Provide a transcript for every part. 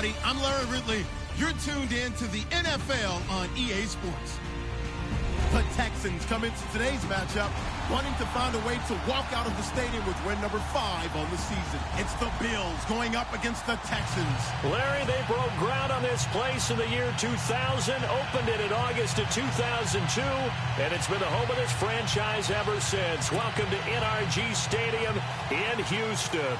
everybody. I'm Larry Ridley. You're tuned in to the NFL on EA Sports. The Texans come into today's matchup wanting to find a way to walk out of the stadium with win number 5 on the season. It's the Bills going up against the Texans. Larry, they broke ground on this place in the year 2000, opened it in August of 2002, and it's been the home of this franchise ever since. Welcome to NRG Stadium in Houston.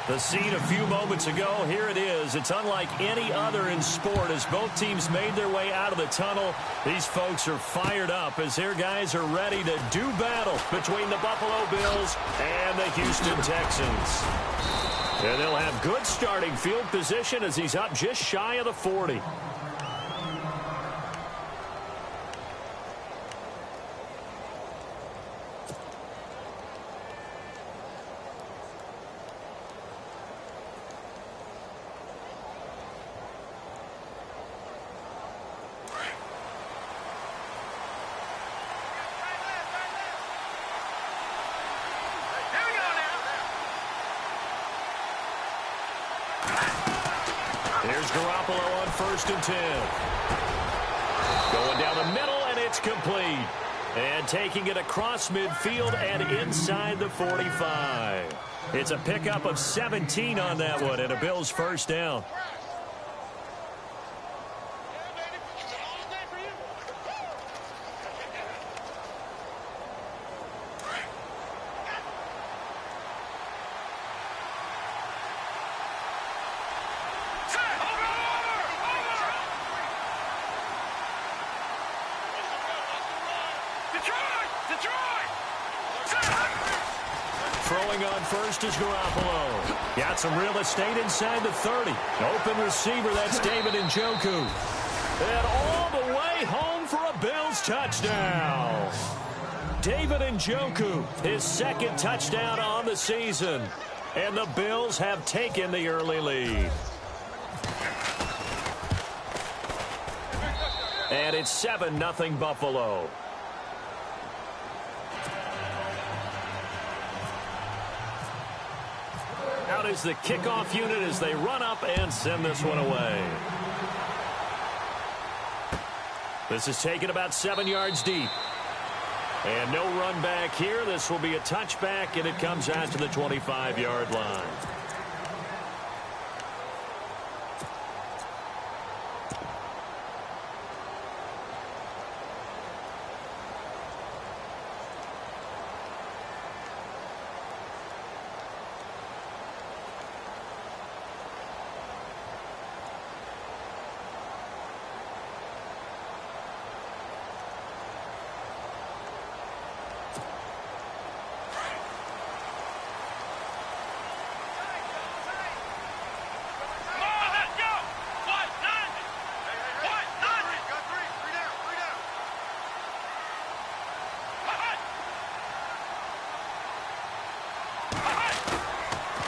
The scene a few moments ago, here it is. It's unlike any other in sport as both teams made their way out of the tunnel. These folks are fired up as their guys are ready to do battle between the Buffalo Bills and the Houston Texans. And they'll have good starting field position as he's up just shy of the 40. Here's Garoppolo on 1st and 10. Going down the middle, and it's complete. And taking it across midfield and inside the 45. It's a pickup of 17 on that one, and a Bills first down. Throwing on first is Garoppolo. Got some real estate inside the 30. Open receiver, that's David Njoku. And all the way home for a Bills touchdown. David Njoku, his second touchdown on the season. And the Bills have taken the early lead. And it's 7-0 Buffalo. Out is the kickoff unit as they run up and send this one away. This is taken about 7 yards deep. And no run back here. This will be a touchback, and it comes out to the 25-yard line.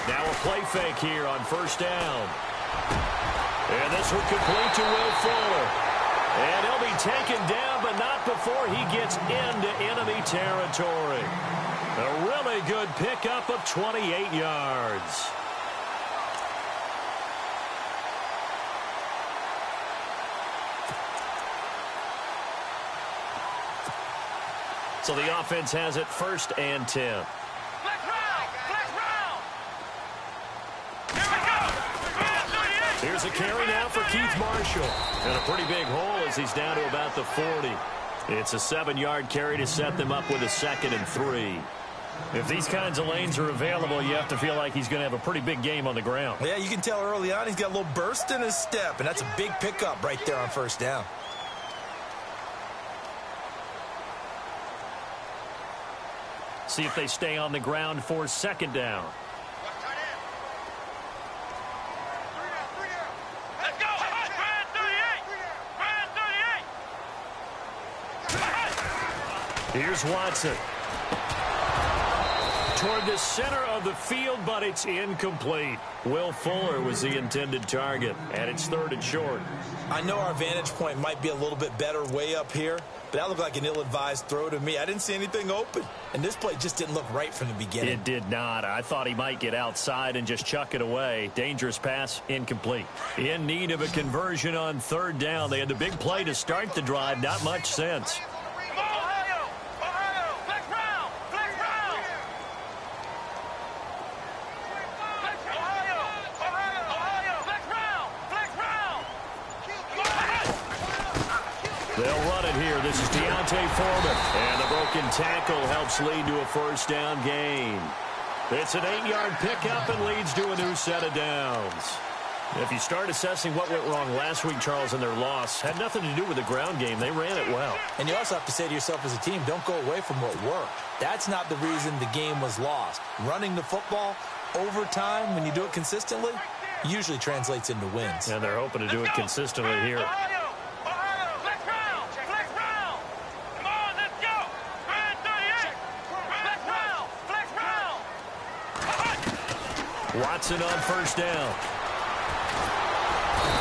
Now a play fake here on first down. And this will complete to Will Fuller. And he'll be taken down, but not before he gets into enemy territory. A really good pickup of 28 yards. So the offense has it 1st and 10. Here's a carry now for Keith Marshall. And a pretty big hole as he's down to about the 40. It's a 7-yard carry to set them up with a 2nd and 3. If these kinds of lanes are available, you have to feel like he's going to have a pretty big game on the ground. Yeah, you can tell early on he's got a little burst in his step, and that's a big pickup right there on first down. See if they stay on the ground for 2nd down. Here's Watson. toward the center of the field, but it's incomplete. Will Fuller was the intended target, and it's 3rd and short. I know our vantage point might be a little bit better way up here, but that looked like an ill-advised throw to me. I didn't see anything open, and this play just didn't look right from the beginning. It did not. I thought he might get outside and just chuck it away. Dangerous pass, incomplete. In need of a conversion on 3rd down. They had the big play to start the drive. Not much sense. They'll run it here. This is Deontay Foreman. And the broken tackle helps lead to a 1st down gain. It's an 8-yard pickup and leads to a new set of downs. If you start assessing what went wrong last week, Charles, in their loss, had nothing to do with the ground game. They ran it well. And you also have to say to yourself as a team, don't go away from what worked. That's not the reason the game was lost. Running the football over time, when you do it consistently, usually translates into wins. And they're hoping to do it consistently here. Watson on 1st down.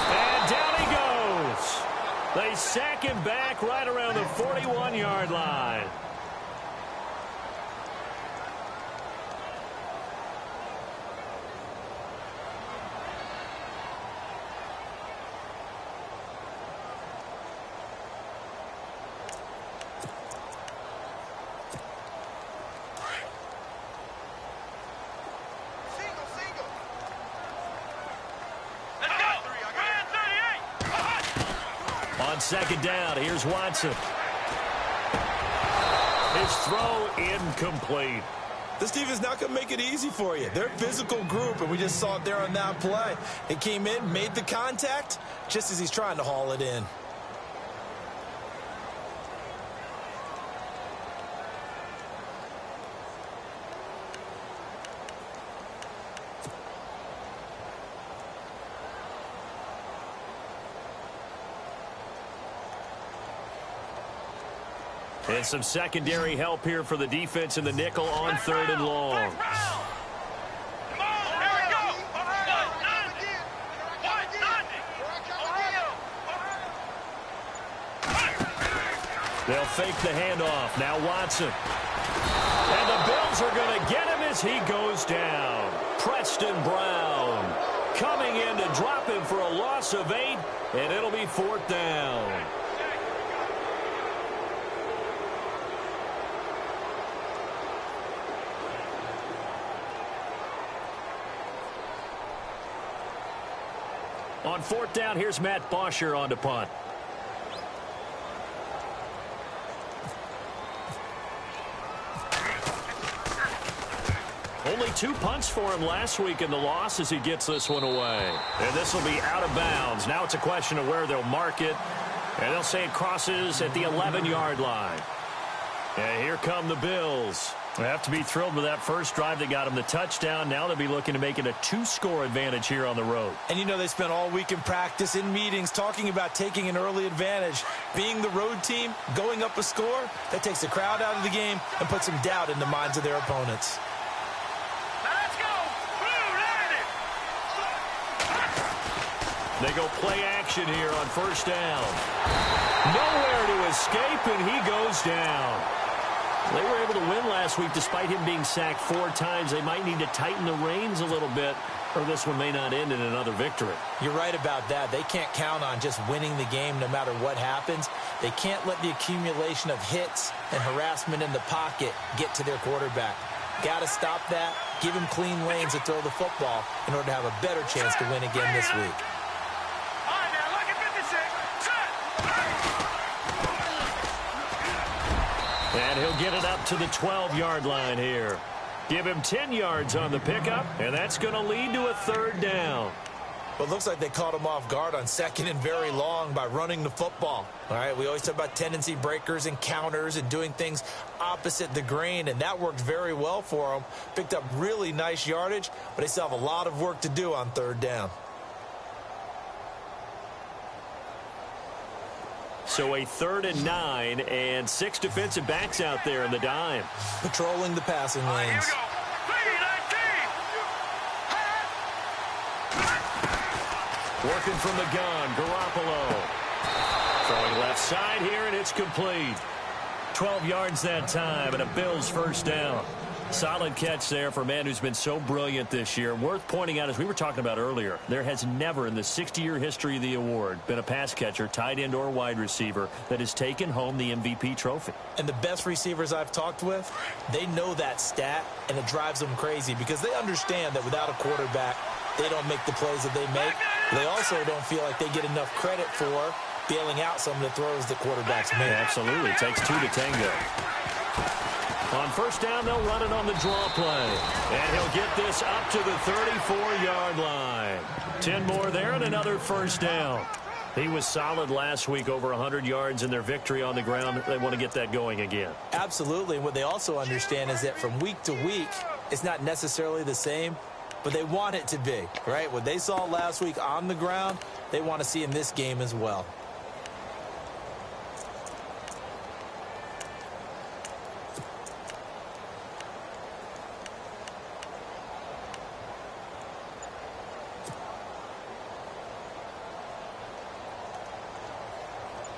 And down he goes. They sack him back right around the 41-yard line. On 2nd down, here's Watson. His throw incomplete. This team is not going to make it easy for you. They're a physical group, and we just saw it there on that play. It came in, made the contact, just as he's trying to haul it in. And some secondary help here for the defense in the nickel on 3rd and long. They'll fake the handoff. Now Watson. And the Bills are going to get him as he goes down. Preston Brown coming in to drop him for a loss of 8, and it'll be 4th down. On 4th down, here's Matt Bosher on to punt. Only 2 punts for him last week in the loss as he gets this one away. And this will be out of bounds. Now it's a question of where they'll mark it. And they'll say it crosses at the 11-yard line. And here come the Bills. They have to be thrilled with that first drive that got them the touchdown. Now they'll be looking to make it a 2-score advantage here on the road. And you know they spent all week in practice, in meetings, talking about taking an early advantage. Being the road team, going up a score, that takes the crowd out of the game and puts some doubt in the minds of their opponents. Let's go! Blue Lightning! They go play action here on 1st down. Nowhere to escape, and he goes down. They were able to win last week despite him being sacked 4 times. They might need to tighten the reins a little bit, or this one may not end in another victory. You're right about that. They can't count on just winning the game no matter what happens. They can't let the accumulation of hits and harassment in the pocket get to their quarterback. Got to stop that, give him clean lanes to throw the football in order to have a better chance to win again this week. And he'll get it up to the 12-yard line here. Give him 10 yards on the pickup, and that's going to lead to a 3rd down. Well, it looks like they caught him off guard on 2nd and very long by running the football. All right, we always talk about tendency breakers and counters and doing things opposite the grain, and that worked very well for them. Picked up really nice yardage, but they still have a lot of work to do on 3rd down. So a 3rd and 9, and 6 defensive backs out there in the dime. Patrolling the passing lanes. Here we go. Working from the gun, Garoppolo. Throwing left side here, and it's complete. 12 yards that time, and a Bills first down. Solid catch there for a man who's been so brilliant this year. Worth pointing out, as we were talking about earlier, there has never in the 60-year history of the award been a pass catcher, tight end, or wide receiver that has taken home the MVP trophy. And the best receivers I've talked with, they know that stat, and it drives them crazy because they understand that without a quarterback, they don't make the plays that they make. They also don't feel like they get enough credit for bailing out some of the throws the quarterbacks make. Absolutely. It takes two to tango. On first down, they'll run it on the draw play. And he'll get this up to the 34-yard line. 10 more there and another first down. He was solid last week, over 100 yards in their victory on the ground. They want to get that going again. Absolutely. What they also understand is that from week to week, it's not necessarily the same, but they want it to be, right? What they saw last week on the ground, they want to see in this game as well.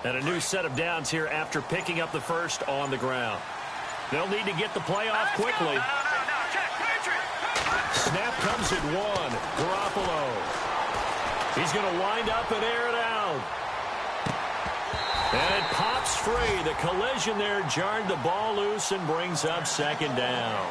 And a new set of downs here after picking up the first on the ground. They'll need to get the play off quickly. Snap comes at one. Garoppolo. He's going to wind up and air it out. And it pops free. The collision there jarred the ball loose and brings up second down.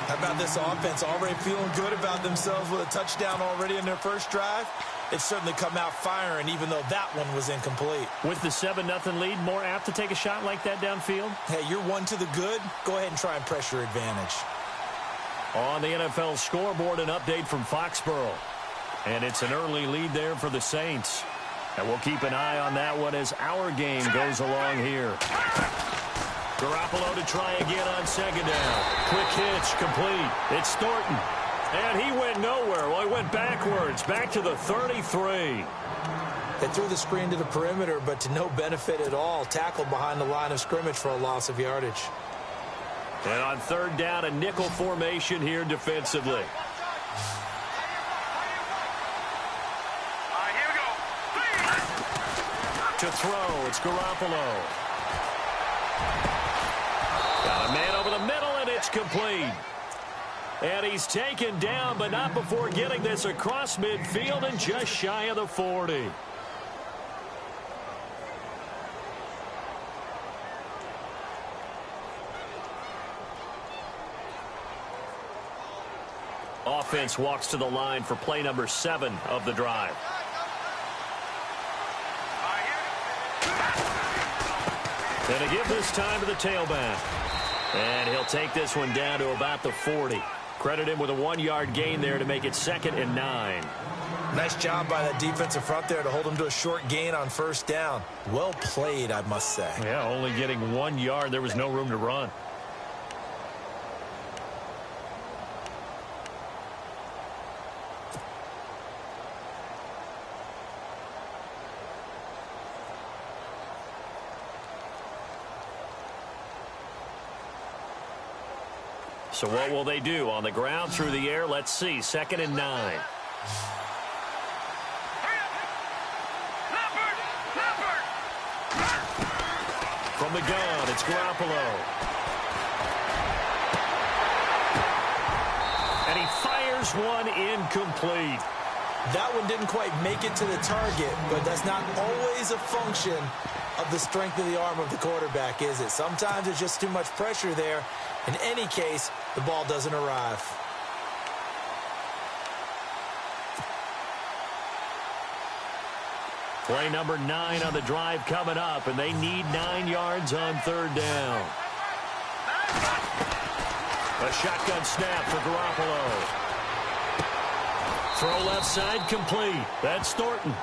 How about this offense already feeling good about themselves with a touchdown already in their first drive? It's certainly come out firing, even though that one was incomplete. With the 7-0 lead, more apt to take a shot like that downfield? Hey, you're one to the good. Go ahead and try and press your advantage. On the NFL scoreboard, an update from Foxborough. And it's an early lead there for the Saints. And we'll keep an eye on that one as our game goes along here. Garoppolo to try again on second down. Quick hitch, complete. It's Thornton. And he went nowhere. Well, he went backwards, back to the 33. They threw the screen to the perimeter, but to no benefit at all. Tackled behind the line of scrimmage for a loss of yardage. And on third down, a nickel formation here defensively. All right, here we go. To throw, it's Garoppolo. Got a man over the middle, and it's complete. And he's taken down, but not before getting this across midfield and just shy of the 40. Offense walks to the line for play number 7 of the drive. And to give this time to the tailback. And he'll take this one down to about the 40. Credit him with a 1-yard gain there to make it 2nd and 9. Nice job by that defensive front there to hold him to a short gain on first down. Well played, I must say. Yeah, only getting 1 yard. There was no room to run. So what will they do? On the ground, through the air, let's see. 2nd and 9. From the gun, it's Garoppolo. And he fires one incomplete. That one didn't quite make it to the target, but that's not always a function of the strength of the arm of the quarterback, is it? Sometimes it's just too much pressure there. In any case, the ball doesn't arrive. Play number 9 on the drive coming up, and they need 9 yards on third down. A shotgun snap for Garoppolo. Throw left side complete. That's Thornton.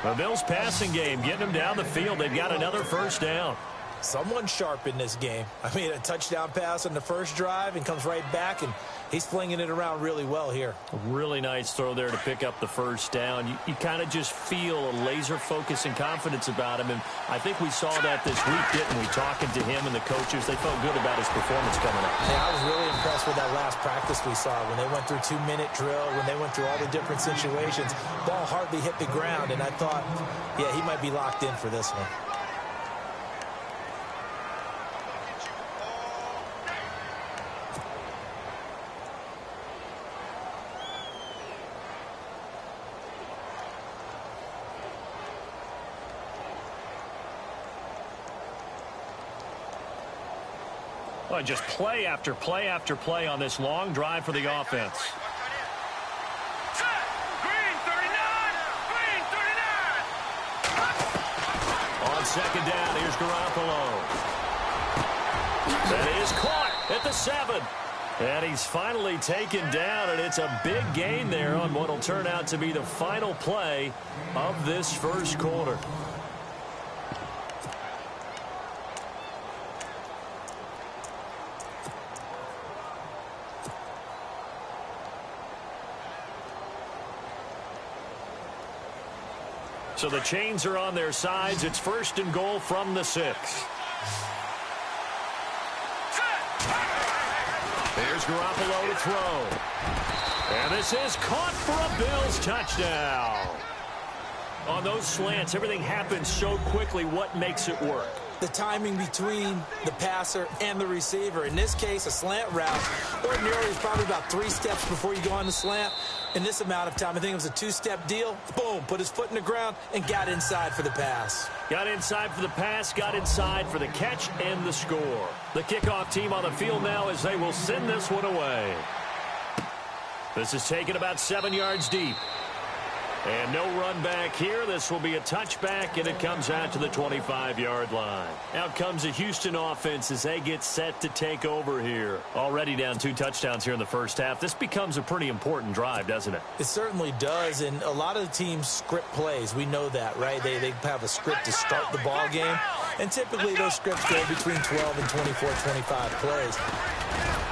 The Bills passing game getting them down the field. They've got another first down. Someone's sharp in this game. I mean, a touchdown pass on the first drive and comes right back, and he's flinging it around really well here. A really nice throw there to pick up the first down. You kind of just feel a laser focus and confidence about him, and I think we saw that this week, didn't we? Talking to him and the coaches, they felt good about his performance coming up. Yeah, I was really impressed with that last practice we saw when they went through 2-minute drill, when they went through all the different situations. Ball hardly hit the ground, and I thought, yeah, he might be locked in for this one. Well, just play after play after play on this long drive for the offense. Green 39! Green 39! On second down, here's Garoppolo. That is caught at the 7. And he's finally taken down, and it's a big gain there on what will turn out to be the final play of this first quarter. So the chains are on their sides. It's 1st and goal from the 6. There's Garoppolo to throw. And this is caught for a Bills touchdown. On those slants, everything happens so quickly. What makes it work? The timing between the passer and the receiver. In this case, a slant route ordinarily is probably about 3 steps before you go on the slant. In this amount of time, I think it was a 2-step deal. Boom, put his foot in the ground and got inside for the pass. Got inside for the pass, got inside for the catch, and the score. The kickoff team on the field now as they will send this one away. This is taken about 7 yards deep. And no run back here. This will be a touchback, and it comes out to the 25-yard line. Out comes the Houston offense as they get set to take over here. Already down 2 touchdowns here in the first half. This becomes a pretty important drive, doesn't it? It certainly does, and a lot of the teams script plays. We know that, right? They have a script to start the ball game, and typically those scripts go between 12 and 24, 25 plays.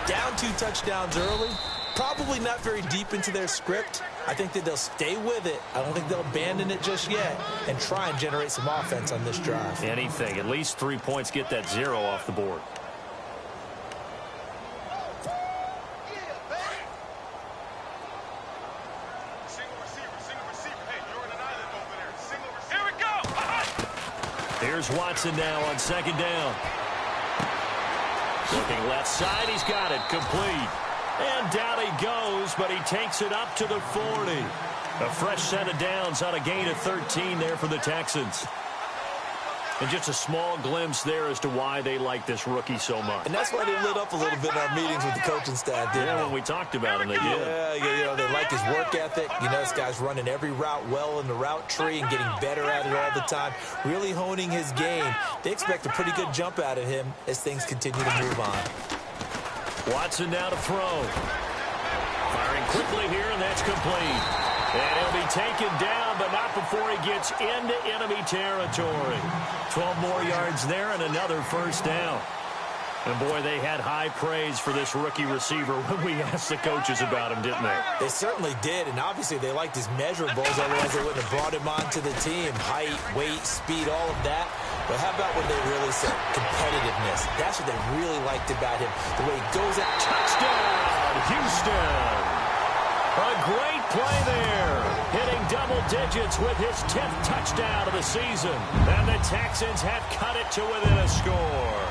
Down 2 touchdowns early, probably not very deep into their script. I think that they'll stay with it. I don't think they'll abandon it just yet and try and generate some offense on this drive. Anything. At least 3 points, get that 0 off the board. Single receiver. Hey, you're in an island over there. Single receiver. Here we go! Here's Watson now on second down. Looking left side, he's got it. Complete. And down he goes, but he takes it up to the 40. A fresh set of downs on a gain of 13 there for the Texans. And just a small glimpse there as to why they like this rookie so much. And that's why they lit up a little bit in our meetings with the coaching staff, didn't Yeah, they? when we talked about him, they did. Yeah, they like his work ethic. This guy's running every route well in the route tree and getting better at it all the time, really honing his game. They expect a pretty good jump out of him as things continue to move on. Watson now to throw. Firing quickly here, and that's complete. And he'll be taken down, but not before he gets into enemy territory. 12 more yards there and another first down. And, boy, they had high praise for this rookie receiver when we asked the coaches about him, didn't they? They certainly did, and obviously they liked his measurables, otherwise they wouldn't have brought him onto the team. Height, weight, speed, all of that. But how about what they really said? Competitiveness. That's what they really liked about him. The way he goes at Touchdown, Houston! A great play there. Hitting double digits with his 10th touchdown of the season. And the Texans have cut it to within a score.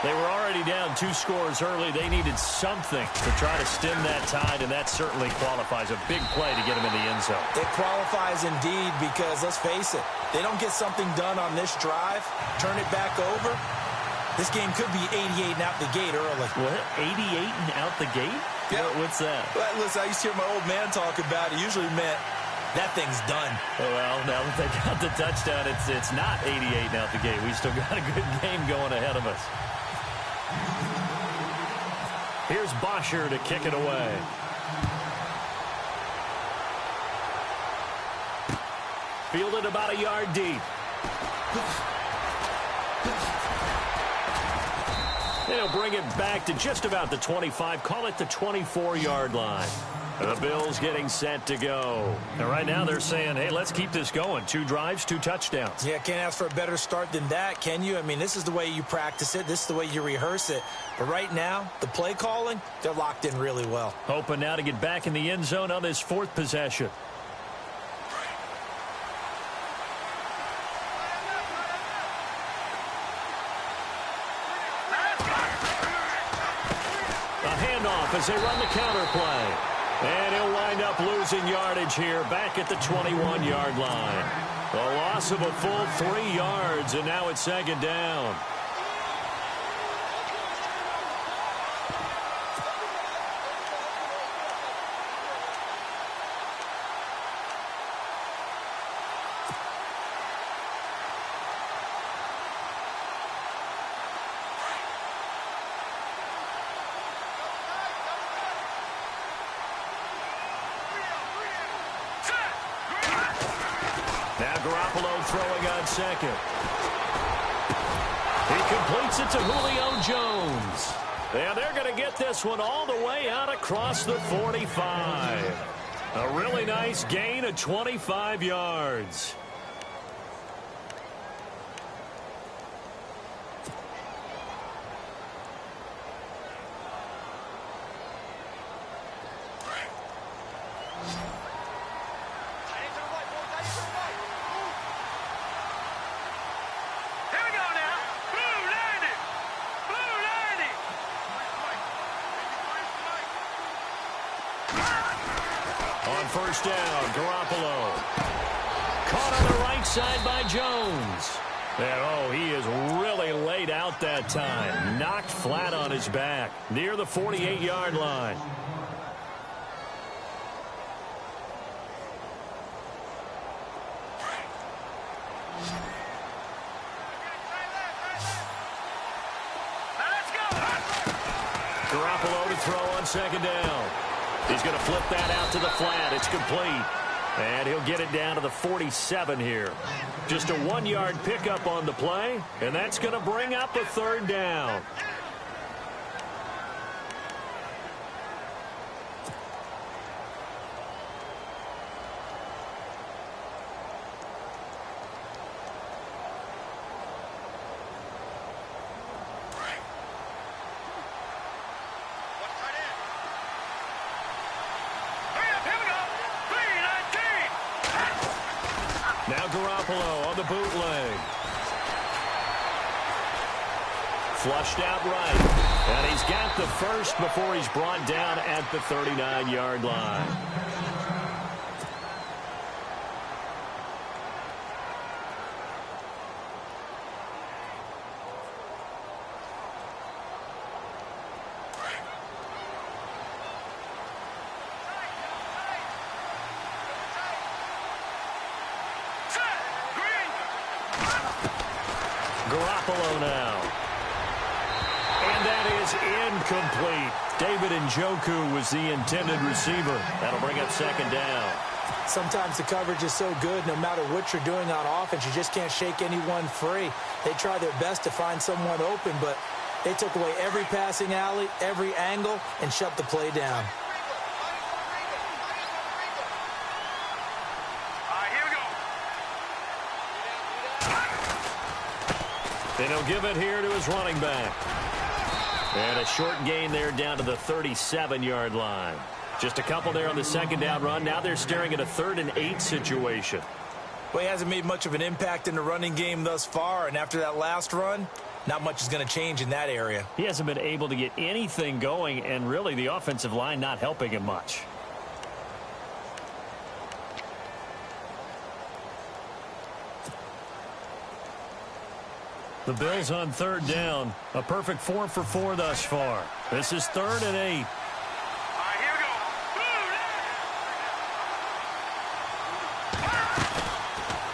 They were already down 2 scores early. They needed something to try to stem that tide, and that certainly qualifies. A big play to get them in the end zone. It qualifies indeed because, let's face it, they don't get something done on this drive, turn it back over, this game could be 88 and out the gate early. What? 88 and out the gate? Yeah. What's that? Well, listen, I used to hear my old man talk about it. Usually meant that thing's done. Well, now that they got the touchdown, it's not 88 and out the gate. We still got a good game going ahead of us. Here's Bosher to kick it away. Fielded about a yard deep. And he'll bring it back to just about the 25, call it the 24-yard line. The Bills getting set to go. And right now they're saying, hey, let's keep this going. 2 drives, 2 touchdowns. Yeah, can't ask for a better start than that, can you? I mean, this is the way you practice it. This is the way you rehearse it. But right now, the play calling, they're locked in really well. Hoping now to get back in the end zone on this 4th possession. A handoff as they run the counter play. And he'll wind up losing yardage here back at the 21-yard line. A loss of a full 3 yards, and now it's 2nd down. Now Garoppolo throwing on 2nd. He completes it to Julio Jones. And they're going to get this one all the way out across the 45. A really nice gain of 25 yards. On 1st down, Garoppolo. Caught on the right side by Jones. And, he is really laid out that time. Knocked flat on his back near the 48-yard line. Garoppolo to throw on 2nd down. He's going to flip that out to the flat. It's complete. And he'll get it down to the 47 here. Just a 1-yard pickup on the play, and that's going to bring up a 3rd down. Now Garoppolo on the bootleg. Flushed out right. And he's got the first before he's brought down at the 39-yard line. Garoppolo now. And that is incomplete. David Njoku was the intended receiver. That'll bring up 2nd down. Sometimes the coverage is so good, no matter what you're doing on offense, you just can't shake anyone free. They try their best to find someone open, but they took away every passing alley, every angle, and shut the play down. And he'll give it here to his running back. And a short gain there down to the 37-yard line. Just a couple there on the 2nd down run. Now they're staring at a 3rd and 8 situation. Well, he hasn't made much of an impact in the running game thus far, and after that last run, not much is going to change in that area. He hasn't been able to get anything going, and really the offensive line not helping him much. The Bills on 3rd down. A perfect 4 for 4 thus far. This is 3rd and 8. All right, here we go.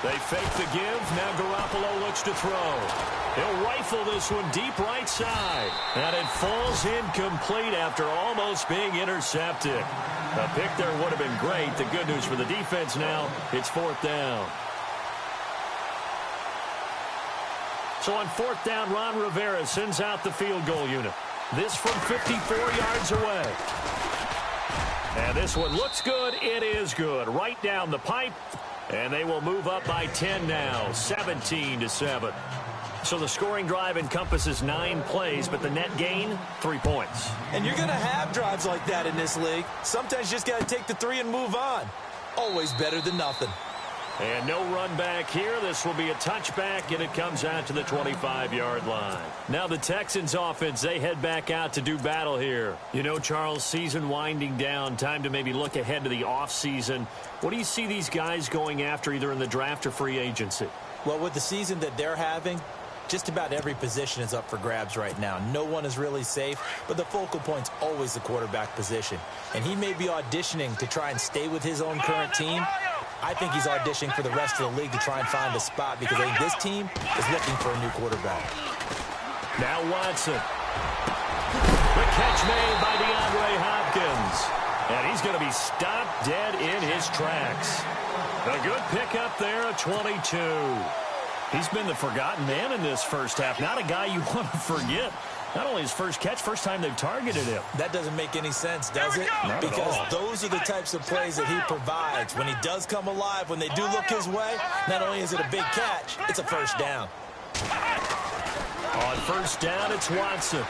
They fake the give. Now Garoppolo looks to throw. He'll rifle this one deep right side. And it falls incomplete after almost being intercepted. A pick there would have been great. The good news for the defense now, it's 4th down. So on fourth down, Ron Rivera sends out the field goal unit. This from 54 yards away. And this one looks good. It is good. Right down the pipe. And they will move up by 10 now, 17-7. So the scoring drive encompasses 9 plays, but the net gain, 3 points. And you're going to have drives like that in this league. Sometimes you just got to take the 3 and move on. Always better than nothing. And no run back here. This will be a touchback, and it comes out to the 25-yard line. Now the Texans offense, they head back out to do battle here. You know, Charles, season winding down, time to maybe look ahead to the offseason. What do you see these guys going after either in the draft or free agency? Well, with the season that they're having, just about every position is up for grabs right now. No one is really safe, but the focal point's always the quarterback position. And he may be auditioning to try and stay with his own current team. I think he's auditioning for the rest of the league to try and find a spot because I think this team is looking for a new quarterback. Now Watson. The catch made by DeAndre Hopkins. And he's going to be stopped dead in his tracks. A good pickup there, a 22. He's been the forgotten man in this first half. Not a guy you want to forget. Not only his first catch, first time they've targeted him. That doesn't make any sense, does it? Because those are the types of plays that he provides. When he does come alive, when they do look his way, not only is it a big catch, it's a first down. On first down, it's Watson.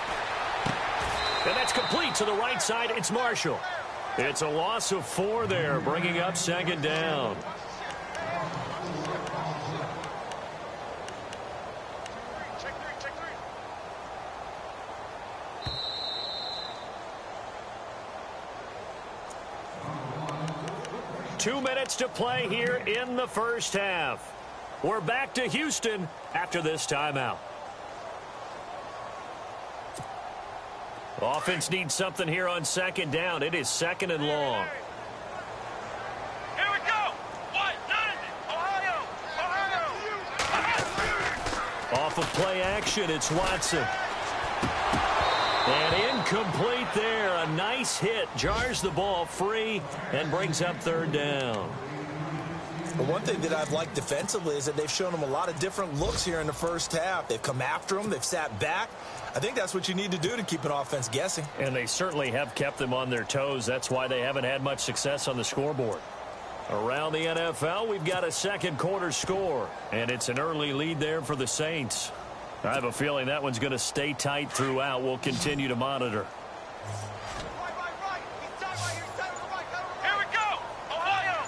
And that's complete to the right side. It's Marshall. It's a loss of 4 there, bringing up second down. Check three. 2 minutes to play here in the first half. We're back to Houston after this timeout. Offense needs something here on second down. It is second and long. Here we go. What? Ohio. Off of play action, it's Watson. And incomplete there. A nice hit. Jars the ball free and brings up third down. Well, one thing that I've liked defensively is that they've shown him a lot of different looks here in the first half. They've come after him. They've sat back. I think that's what you need to do to keep an offense guessing. And they certainly have kept them on their toes. That's why they haven't had much success on the scoreboard. Around the NFL, we've got a second quarter score. And it's an early lead there for the Saints. I have a feeling that one's going to stay tight throughout. We'll continue to monitor. Here we go. Ohio.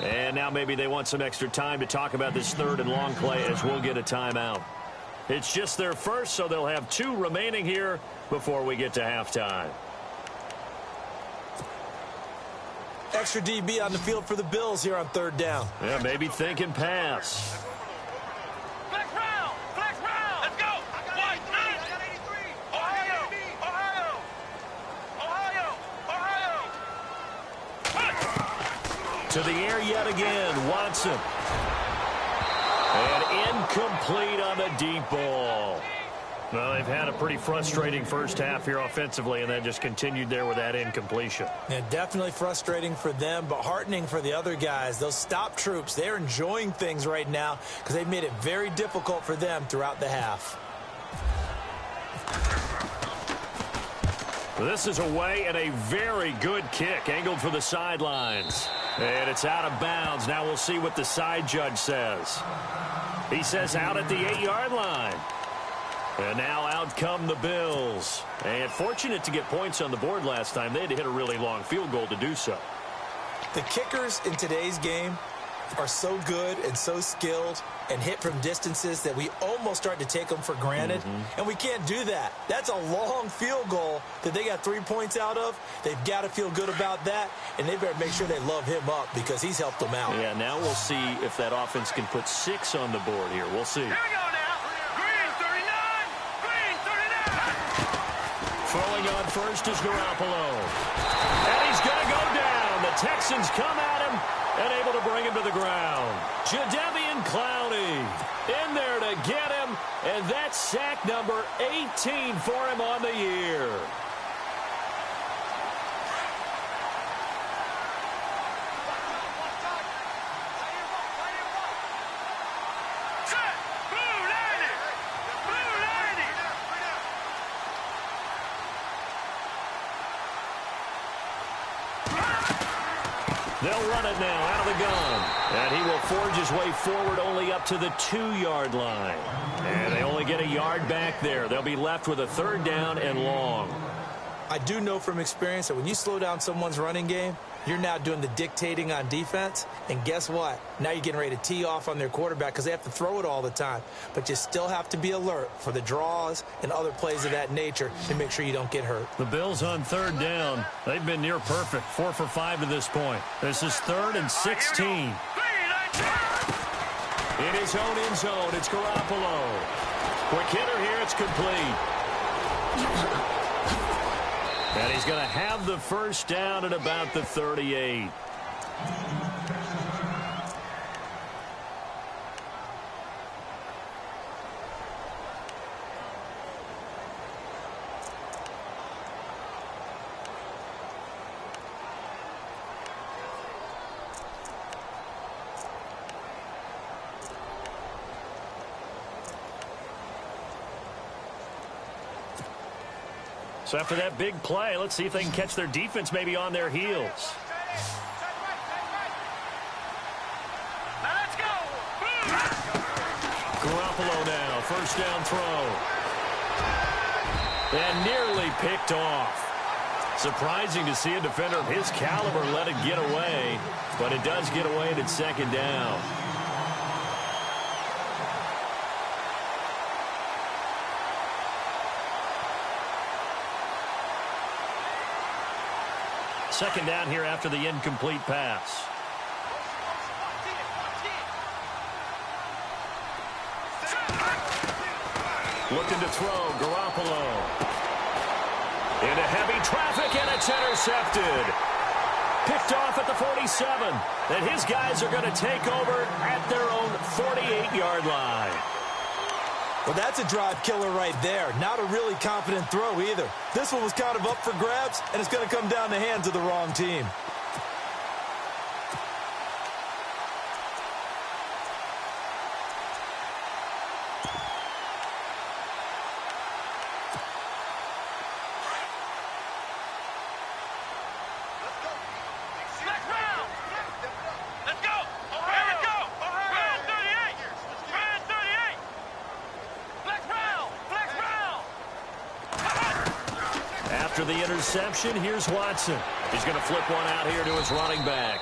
And now maybe they want some extra time to talk about this third and long play as we'll get a timeout. It's just their first, so they'll have 2 remaining here before we get to halftime. Extra DB on the field for the Bills here on third down. Yeah, maybe thinking pass. Flex round. Let's go. What? Ohio. To the air yet again, Watson. And incomplete on the deep ball. Well, they've had a pretty frustrating first half here offensively, and then just continued there with that incompletion. Yeah, definitely frustrating for them, but heartening for the other guys. Those stop troops, they're enjoying things right now because they've made it very difficult for them throughout the half. This is away and a very good kick, angled for the sidelines. And it's out of bounds. Now we'll see what the side judge says. He says out at the 8-yard line. And now out come the Bills. And fortunate to get points on the board last time. They had to hit a really long field goal to do so. The kickers in today's game are so good and so skilled and hit from distances that we almost start to take them for granted. And we can't do that. That's a long field goal that they got 3 points out of. They've got to feel good about that, and they better make sure they love him up because he's helped them out. Yeah, now we'll see if that offense can put 6 on the board here. We'll see. Here we go now. Green 39. Throwing on first is Garoppolo. And he's going to go down. The Texans come at him and able to bring him to the ground. Jadeveon Clowney in there to get him, and that's sack number 18 for him on the year. They'll run it now out of the gun. And he will forge his way forward only up to the 2-yard line. And they only get a yard back there. They'll be left with a 3rd down and long. I do know from experience that when you slow down someone's running game, you're now doing the dictating on defense. And guess what? Now you're getting ready to tee off on their quarterback because they have to throw it all the time. But you still have to be alert for the draws and other plays of that nature to make sure you don't get hurt. The Bills on 3rd down. They've been near perfect. 4 for 5 to this point. This is 3rd and 16. In his own end zone, it's Garoppolo. Quick hitter here, it's complete. And he's going to have the 1st down at about the 38. So after that big play, let's see if they can catch their defense maybe on their heels. Garoppolo now, 1st down throw. And nearly picked off. Surprising to see a defender of his caliber let it get away, but it does get away and it's 2nd down. Second down here after the incomplete pass. Looking to throw, Garoppolo. Into heavy traffic, and it's intercepted. Picked off at the 47. And his guys are going to take over at their own 48-yard line. Well, that's a drive killer right there. Not a really confident throw either. This one was kind of up for grabs, and it's going to come down the hands of the wrong team. The interception, here's Watson. He's going to flip one out here to his running back.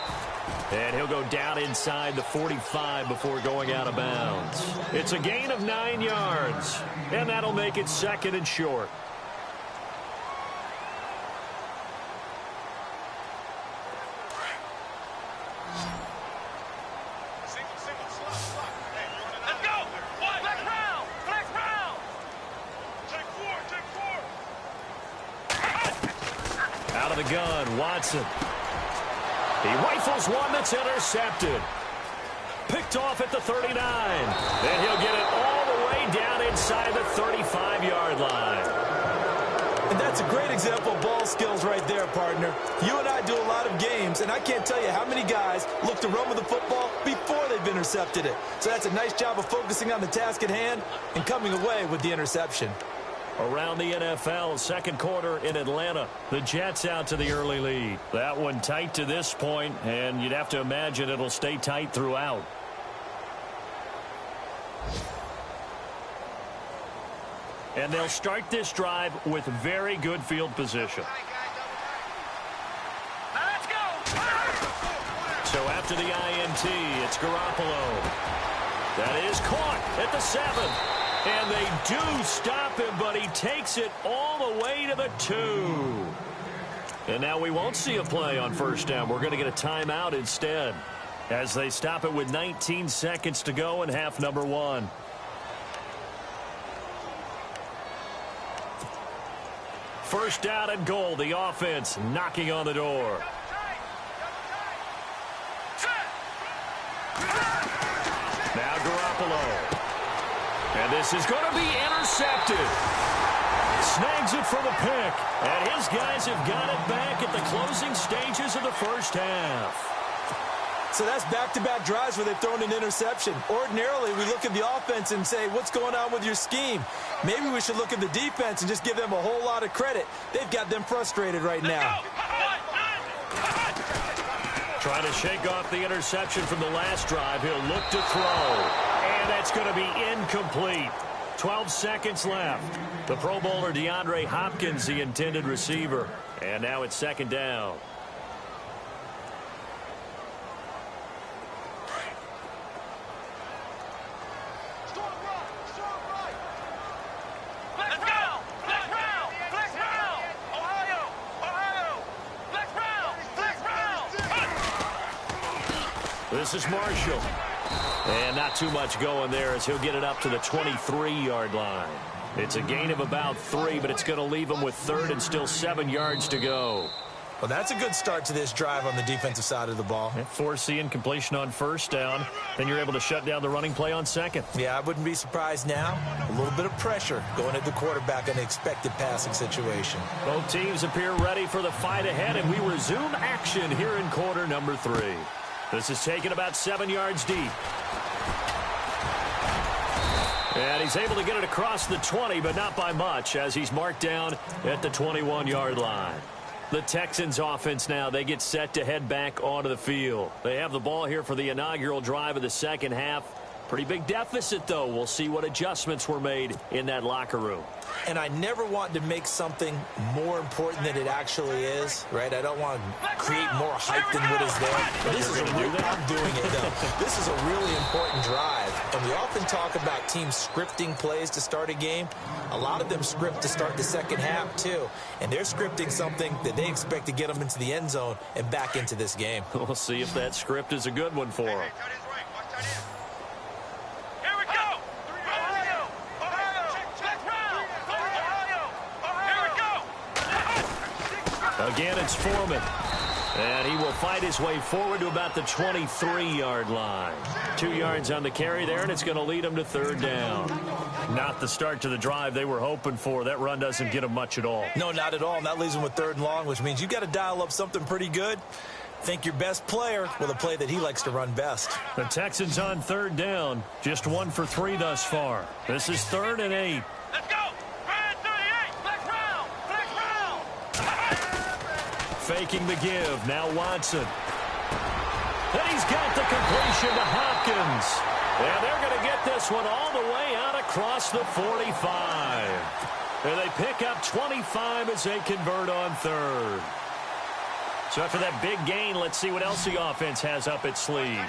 And he'll go down inside the 45 before going out of bounds. It's a gain of 9 yards, and that'll make it 2nd and short. The gun, Watson. He rifles one that's intercepted. Picked off at the 39. And he'll get it all the way down inside the 35-yard line. And that's a great example of ball skills right there, partner. You and I do a lot of games, and I can't tell you how many guys look to run with the football before they've intercepted it. So that's a nice job of focusing on the task at hand and coming away with the interception. Around the NFL, 2nd quarter in Atlanta. The Jets out to the early lead. That one tight to this point, and you'd have to imagine it'll stay tight throughout. And they'll start this drive with very good field position. So after the INT, it's Garoppolo. That is caught at the 7. And they do stop him, but he takes it all the way to the 2. And now we won't see a play on 1st down. We're going to get a timeout instead as they stop it with 19 seconds to go in half number 1. First down and goal. The offense knocking on the door. Now Garoppolo. And this is going to be intercepted. Snags it for the pick. And his guys have got it back at the closing stages of the 1st half. So that's back-to-back drives where they've thrown an interception. Ordinarily, we look at the offense and say, what's going on with your scheme? Maybe we should look at the defense and just give them a whole lot of credit. They've got them frustrated right now. Trying to shake off the interception from the last drive. He'll look to throw. And that's going to be incomplete. 12 seconds left. The Pro Bowler DeAndre Hopkins, the intended receiver. And now it's second down. This is Marshall. And not too much going there as he'll get it up to the 23-yard line. It's a gain of about 3, but it's going to leave him with third and still 7 yards to go. Well, that's a good start to this drive on the defensive side of the ball. Force the incompletion on first down. Then you're able to shut down the running play on second. Yeah, I wouldn't be surprised now. A little bit of pressure going at the quarterback in an expected passing situation. Both teams appear ready for the fight ahead, and we resume action here in quarter number 3. This is taken about 7 yards deep. And he's able to get it across the 20, but not by much, as he's marked down at the 21-yard line. The Texans offense now, they get set to head back onto the field. They have the ball here for the inaugural drive of the second half. Pretty big deficit, though. We'll see what adjustments were made in that locker room. And I never want to make something more important than it actually is, right? I don't want to create more hype than what is there. This is I'm doing it, though. This is a really important drive. And we often talk about teams scripting plays to start a game. A lot of them script to start the second half, too. And they're scripting something that they expect to get them into the end zone and back into this game. We'll see if that script is a good one for them. Again, it's Foreman. And he will fight his way forward to about the 23-yard line. 2 yards on the carry there, and it's going to lead him to third down. Not the start to the drive they were hoping for. That run doesn't get him much at all. No, not at all. And that leaves him with third and long, which means you've got to dial up something pretty good. Think your best player with a play that he likes to run best. The Texans on third down. Just 1 for 3 thus far. This is 3rd and 8. Let's go! Faking the give. Now Watson. And he's got the completion to Hopkins. And they're going to get this one all the way out across the 45. And they pick up 25 as they convert on third. So after that big gain, let's see what else the offense has up its sleeve.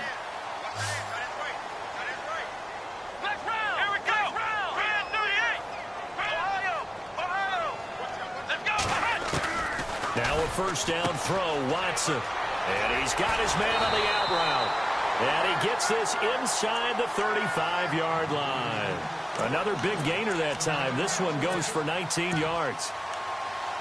Now a first down throw, Watson. And he's got his man on the out route. And he gets this inside the 35-yard line. Another big gainer that time. This one goes for 19 yards.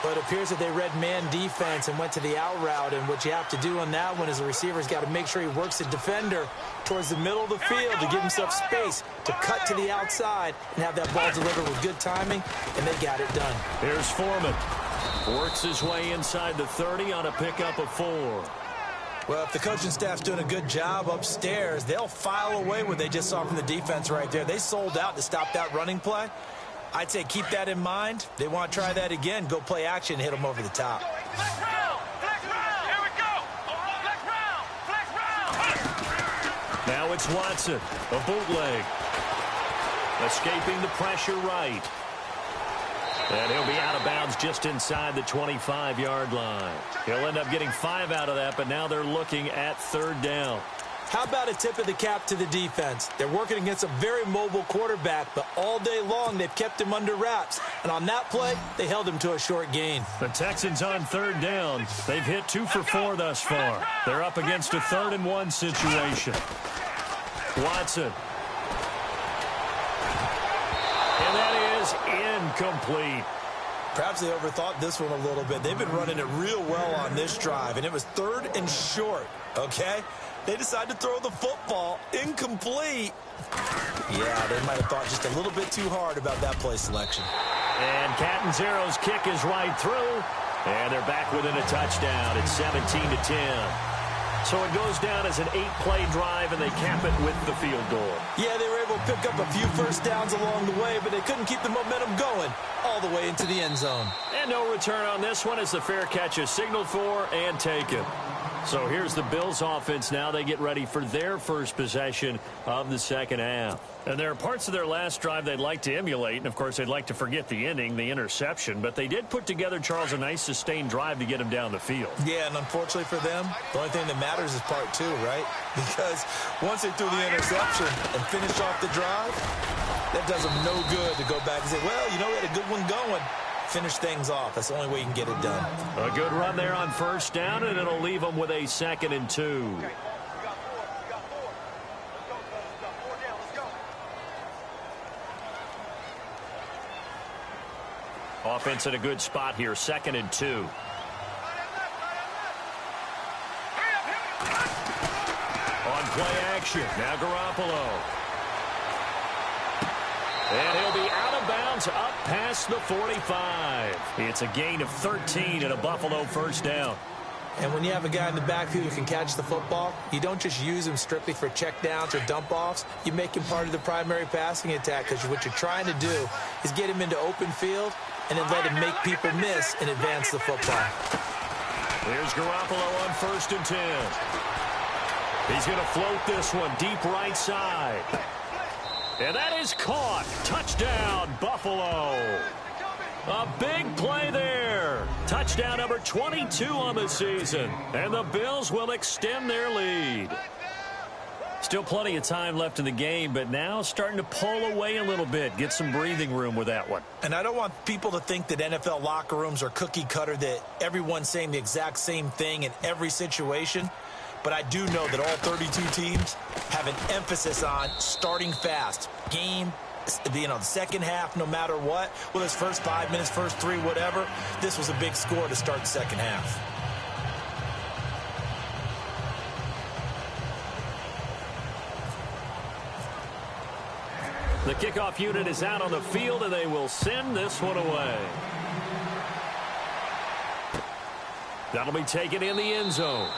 But it appears that they read man defense and went to the out route. And what you have to do on that one is the receiver's got to make sure he works the defender towards the middle of the field to give himself space to cut to the outside and have that ball delivered with good timing, and they got it done. Here's Foreman. Works his way inside the 30 on a pickup of 4. Well, if the coaching staff's doing a good job upstairs, they'll file away what they just saw from the defense right there. They sold out to stop that running play. I'd say keep that in mind. They want to try that again. Go play action and hit them over the top. Now it's Watson, a bootleg. Escaping the pressure right. And he'll be out of bounds just inside the 25-yard line. He'll end up getting 5 out of that, but now they're looking at third down. How about a tip of the cap to the defense? They're working against a very mobile quarterback, but all day long they've kept him under wraps. And on that play, they held him to a short gain. The Texans on third down. They've hit 2 for 4 thus far. They're up against a 3rd and 1 situation. Watson. And that is incomplete. Perhaps they overthought this one a little bit. They've been running it real well on this drive, and it was 3rd and short, okay? They decided to throw the football incomplete. Yeah, they might have thought just a little bit too hard about that play selection. And Catanzaro's kick is right through, and they're back within a touchdown. It's 17-10. So it goes down as an 8-play drive, and they cap it with the field goal. Yeah, they were able to pick up a few first downs along the way, but they couldn't keep the momentum going all the way into the end zone. And no return on this one as the fair catch is signaled for and taken. So here's the Bills offense now. They get ready for their first possession of the second half. And there are parts of their last drive they'd like to emulate. And, of course, they'd like to forget the ending, the interception. But they did put together, Charles, a nice sustained drive to get him down the field. Yeah, and unfortunately for them, the only thing that matters is part two, right? Because once they threw the interception and finished off the drive, that does them no good to go back and say, well, you know, we had a good one going. Finish things off. That's the only way you can get it done. A good run there on first down, and it'll leave them with a 2nd and 2. Offense in a good spot here, 2nd and 2. On play action, now Garoppolo. And he'll be out of bounds up past the 45. It's a gain of 13 and a Buffalo first down. And when you have a guy in the backfield who can catch the football, you don't just use him strictly for checkdowns or dump-offs. You make him part of the primary passing attack, because what you're trying to do is get him into open field and then let him make people miss and advance the football. Here's Garoppolo on 1st and 10. He's going to float this one deep right side. And that is caught. Touchdown, Buffalo. A big play there. Touchdown number 22 on the season. And the Bills will extend their lead. Still plenty of time left in the game, but now starting to pull away a little bit. Get some breathing room with that one. And I don't want people to think that NFL locker rooms are cookie cutter, that everyone's saying the exact same thing in every situation. But I do know that all 32 teams have an emphasis on starting fast. Game, the second half, no matter what. Well, it's first 5 minutes, first 3, whatever. This was a big score to start the second half. The kickoff unit is out on the field, and they will send this one away. That'll be taken in the end zone.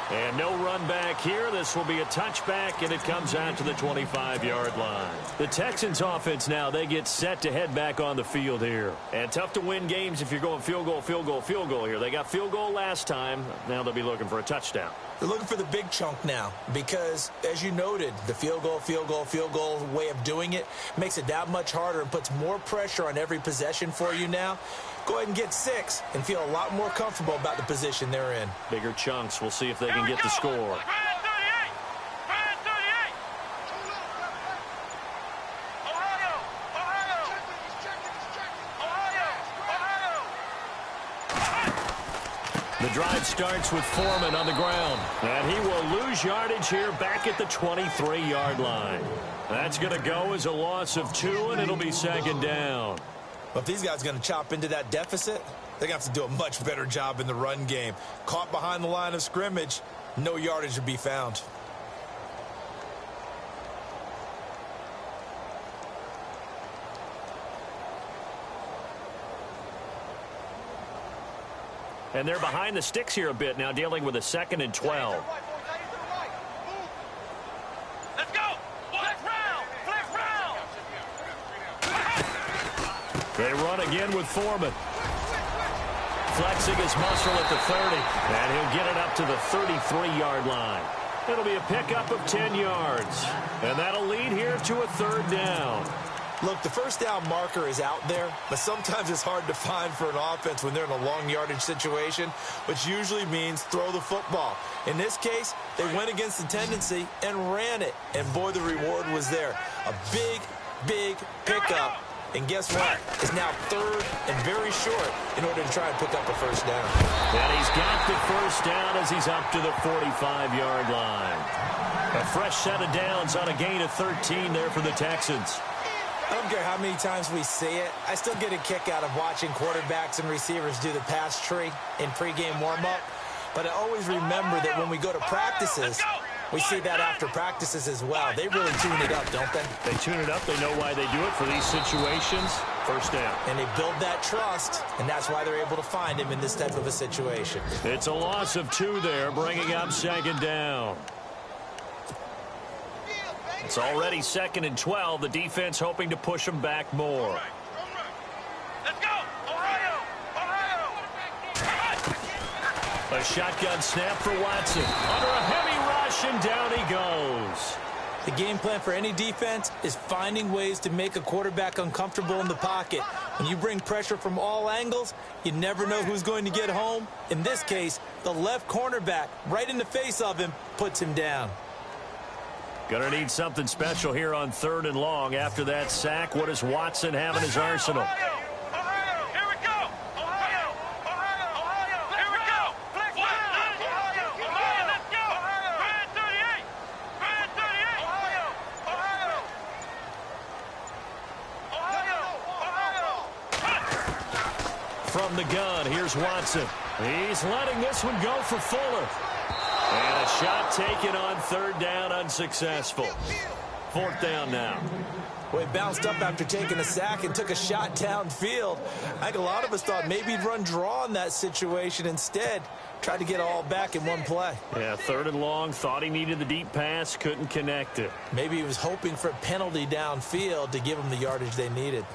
And no run back here. This will be a touchback, and it comes out to the 25-yard line. The Texans offense now, they get set to head back on the field here. And tough to win games if you're going field goal, field goal, field goal here. They got field goal last time. Now they'll be looking for a touchdown. They're looking for the big chunk now because, as you noted, the field goal, field goal, field goal way of doing it makes it that much harder and puts more pressure on every possession for you now. Go ahead and get 6 and feel a lot more comfortable about the position they're in. Bigger chunks. We'll see if they can get the score. The drive starts with Foreman on the ground. And he will lose yardage here back at the 23-yard line. That's going to go as a loss of 2, and it'll be 2nd down. But if these guys are going to chop into that deficit, they're going to have to do a much better job in the run game. Caught behind the line of scrimmage, no yardage to be found. And they're behind the sticks here a bit now, dealing with a 2nd and 12. Let's go! Flip round! Flip round! They run again with Foreman. Flexing his muscle at the 30. And he'll get it up to the 33-yard line. It'll be a pickup of 10 yards. And that'll lead here to a 3rd down. Look, the first down marker is out there, but sometimes it's hard to find for an offense when they're in a long yardage situation, which usually means throw the football. In this case, they went against the tendency and ran it, and boy, the reward was there. A big, big pickup, and guess what? It's now 3rd and very short in order to try and pick up a first down. And he's got the first down as he's up to the 45-yard line. A fresh set of downs on a gain of 13 there for the Texans. I don't care how many times we see it. I still get a kick out of watching quarterbacks and receivers do the pass tree in pregame warm-up. But I always remember that when we go to practices, we see that after practices as well. They really tune it up, don't they? They tune it up. They know why they do it for these situations. First down. And they build that trust, and that's why they're able to find him in this type of a situation. It's a loss of 2 there, bringing up 2nd down. It's already 2nd and 12. The defense hoping to push them back more. Let's go! Ohio! Ohio! A shotgun snap for Watson. Under a heavy rush, and down he goes. The game plan for any defense is finding ways to make a quarterback uncomfortable in the pocket. When you bring pressure from all angles, you never know who's going to get home. In this case, the left cornerback, right in the face of him, puts him down. Gonna need something special here on 3rd and long. After that sack, what does Watson have in his arsenal? From the gun, here's Watson. He's letting this one go for Fuller. And a shot taken on 3rd down, unsuccessful. 4th down now. Well, he bounced up after taking a sack and took a shot downfield. I think a lot of us thought maybe he'd run draw in that situation. Instead, tried to get all back in one play. Yeah, 3rd and long, thought he needed the deep pass, couldn't connect it. Maybe he was hoping for a penalty downfield to give him the yardage they needed.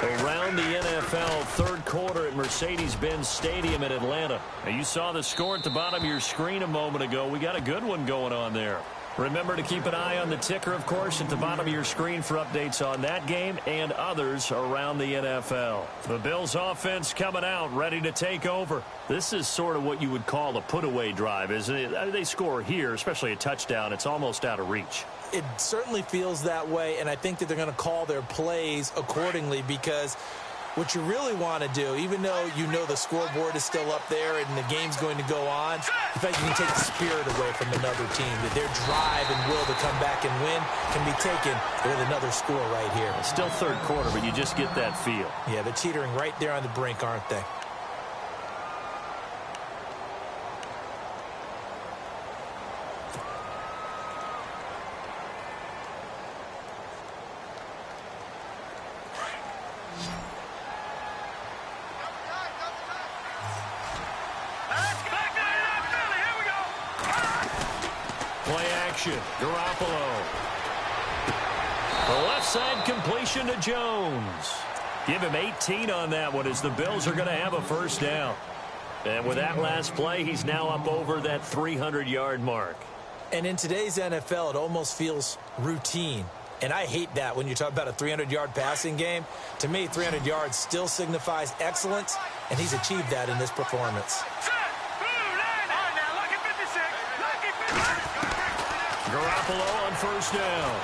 Around the NFL, 3rd quarter at Mercedes-Benz Stadium in Atlanta. Now, you saw the score at the bottom of your screen a moment ago. We got a good one going on there. Remember to keep an eye on the ticker, of course, at the bottom of your screen for updates on that game and others around the NFL. The Bills offense coming out, ready to take over. This is sort of what you would call a put-away drive, isn't it? They score here, especially a touchdown. It's almost out of reach. It certainly feels that way, and I think that they're going to call their plays accordingly, because what you really want to do, even though you know the scoreboard is still up there and the game's going to go on, in fact, you can take the spirit away from another team, that their drive and will to come back and win can be taken with another score right here. It's still 3rd quarter, but you just get that feel. Yeah, they're teetering right there on the brink, aren't they? Garoppolo. The left side completion to Jones. Give him 18 on that one, as the Bills are going to have a 1st down. And with that last play, he's now up over that 300-yard mark. And in today's NFL, it almost feels routine. And I hate that when you talk about a 300-yard passing game. To me, 300 yards still signifies excellence, and he's achieved that in this performance. Garoppolo on 1st down.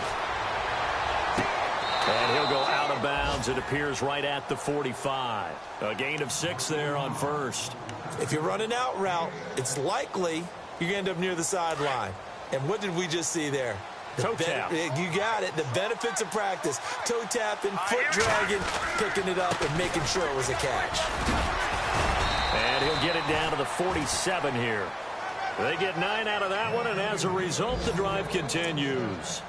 And he'll go out of bounds. It appears right at the 45. A gain of 6 there on 1st. If you run an out route, it's likely you're going to end up near the sideline. And what did we just see there? Toe tap. You got it. The benefits of practice. Toe tapping, foot dragging, picking it up, and making sure it was a catch. And he'll get it down to the 47 here. They get 9 out of that one, and as a result, the drive continues.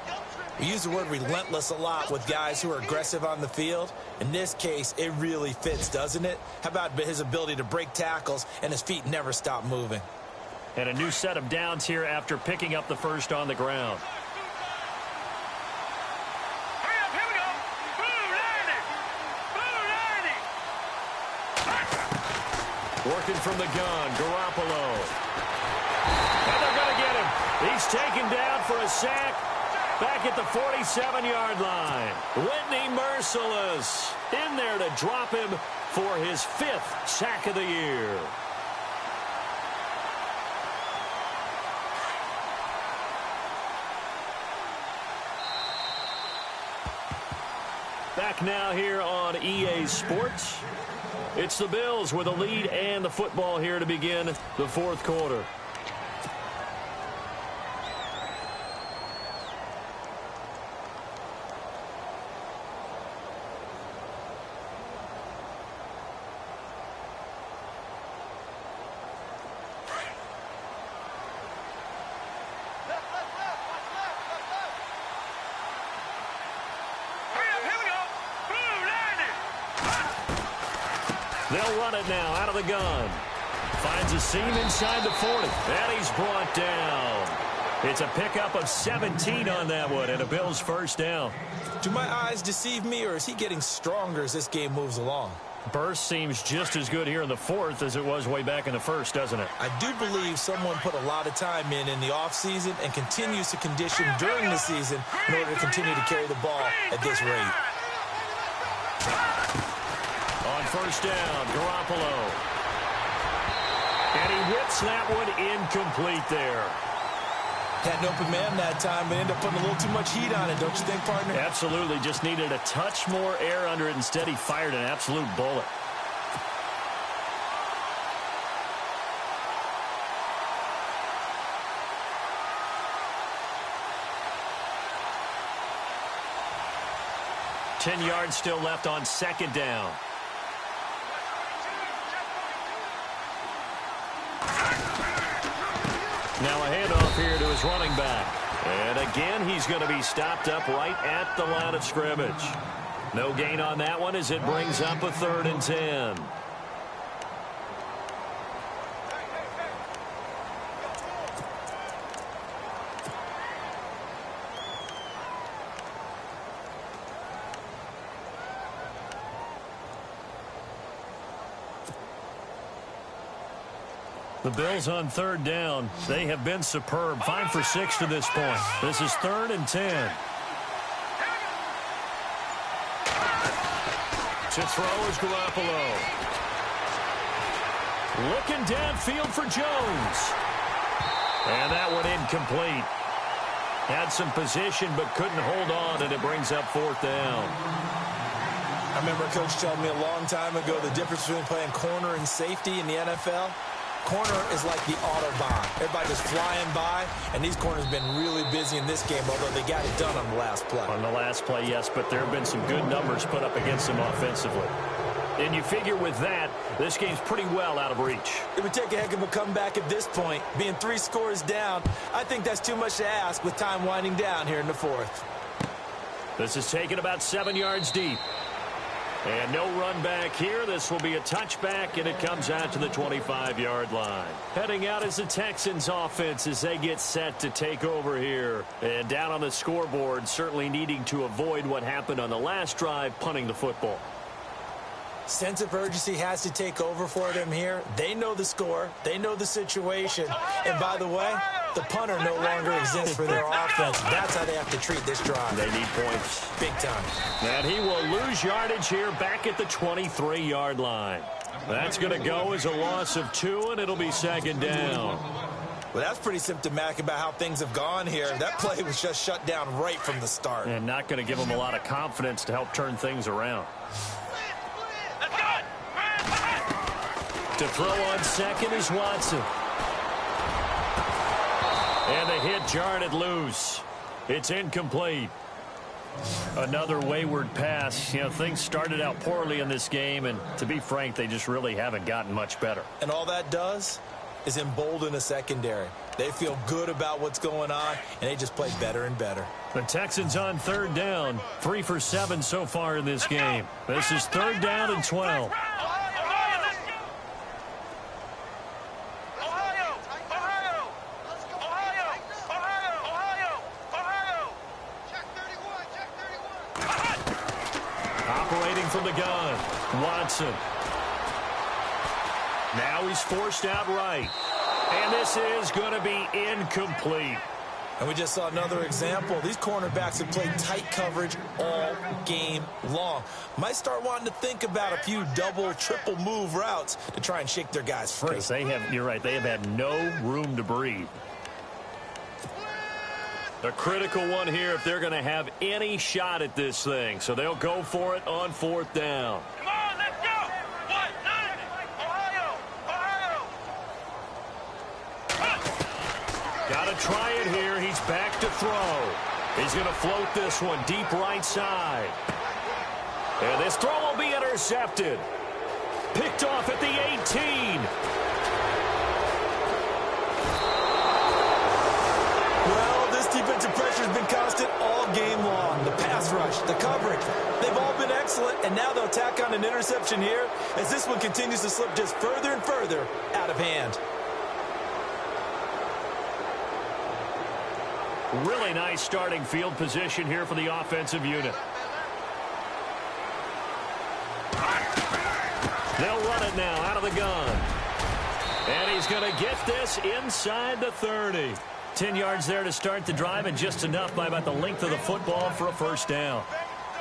We use the word relentless a lot with guys who are aggressive on the field. In this case, it really fits, doesn't it? How about his ability to break tackles and his feet never stop moving? And a new set of downs here after picking up the 1st on the ground. Working from the gun, Garoppolo. And they're going to get him. He's taken down for a sack back at the 47-yard line. Whitney Merciless in there to drop him for his 5th sack of the year. Back now here on EA Sports. It's the Bills with a lead and the football here to begin the 4th quarter. They'll run it now out of the gun. Finds a seam inside the 40. And he's brought down. It's a pickup of 17 on that one and a Bills 1st down. Do my eyes deceive me, or is he getting stronger as this game moves along? Burst seems just as good here in the fourth as it was way back in the first, doesn't it? I do believe someone put a lot of time in the offseason and continues to condition during the season in order to continue to carry the ball at this rate. On first down, Garoppolo. And he whips that one incomplete there. Had an open man that time, but ended up putting a little too much heat on it, don't you think, partner? Absolutely. Just needed a touch more air under it. Instead, he fired an absolute bullet. Ten yards still left on second down. Now a handoff here to his running back. And again, he's going to be stopped up right at the line of scrimmage. No gain on that one as it brings up a 3rd and 10. The Bills on 3rd down. They have been superb. 5 for 6 to this point. This is 3rd and 10. To throw is Garoppolo. Looking downfield for Jones. And that one incomplete. Had some position but couldn't hold on, and it brings up 4th down. I remember a coach telling me a long time ago the difference between playing corner and safety in the NFL. Corner is like the Autobahn. Everybody just flying by, and these corners have been really busy in this game, although they got it done on the last play. On the last play, yes, but there have been some good numbers put up against them offensively. And you figure with that, this game's pretty well out of reach. It would take a heck of a comeback at this point. Being 3 scores down, I think that's too much to ask with time winding down here in the 4th. This is taken about 7 yards deep. And no run back here. This will be a touchback, and it comes out to the 25-yard line. Heading out is the Texans offense as they get set to take over here. And down on the scoreboard, certainly needing to avoid what happened on the last drive, punting the football. Sense of urgency has to take over for them here. They know the score. They know the situation. And by the way, the punter no longer exists for their offense. That's how they have to treat this drive. They need points. Big time. And he will lose yardage here back at the 23-yard line. That's going to go as a loss of 2, and it'll be 2nd down. Well, that's pretty symptomatic about how things have gone here. That play was just shut down right from the start. And not going to give them a lot of confidence to help turn things around. To throw on second is Watson. And the hit jarred it loose. It's incomplete. Another wayward pass. You know, things started out poorly in this game, and to be frank, they just really haven't gotten much better. And all that does is embolden a secondary. They feel good about what's going on, and they just play better and better. The Texans on 3rd down. 3 for 7 so far in this game. This is 3rd down and 12. From the gun, Watson. Now he's forced out right. And this is going to be incomplete. And we just saw another example. These cornerbacks have played tight coverage all game long. Might start wanting to think about a few double, triple move routes to try and shake their guys free. Because you're right, they have had no room to breathe. A critical one here if they're going to have any shot at this thing. So they'll go for it on 4th down. Come on, let's go! 1-9! Ohio! Got to try it here. He's back to throw. He's going to float this one deep right side. And this throw will be intercepted. Picked off at the 18. Defensive pressure has been constant all game long. The pass rush, the coverage, they've all been excellent, and now they'll tack on an interception here as this one continues to slip just further and further out of hand. Really nice starting field position here for the offensive unit. gun. And he's going to get this inside the 30. 10 yards there to start the drive, and just enough by about the length of the football for a first down.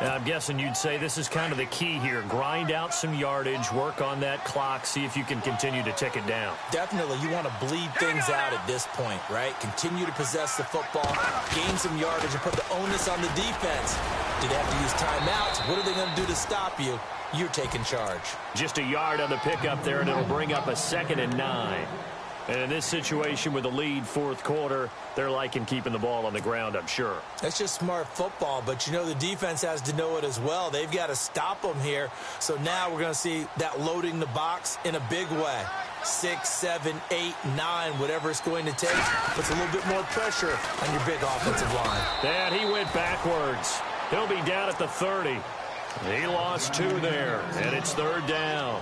I'm guessing you'd say this is kind of the key here. Grind out some yardage, work on that clock, see if you can continue to tick it down. Definitely, you want to bleed things out at this point, right? Continue to possess the football, gain some yardage, and put the onus on the defense. Do they have to use timeouts? What are they going to do to stop you? You're taking charge. Just a yard on the pickup there, and it'll bring up a 2nd and 9. And in this situation with the lead fourth quarter, they're liking keeping the ball on the ground, I'm sure. That's just smart football, but you know the defense has to know it as well. They've got to stop them here. So now we're going to see that loading the box in a big way. 6, 7, 8, 9, whatever it's going to take, puts a little bit more pressure on your big offensive line. And he went backwards. He'll be down at the 30. He lost 2 there, and it's 3rd down.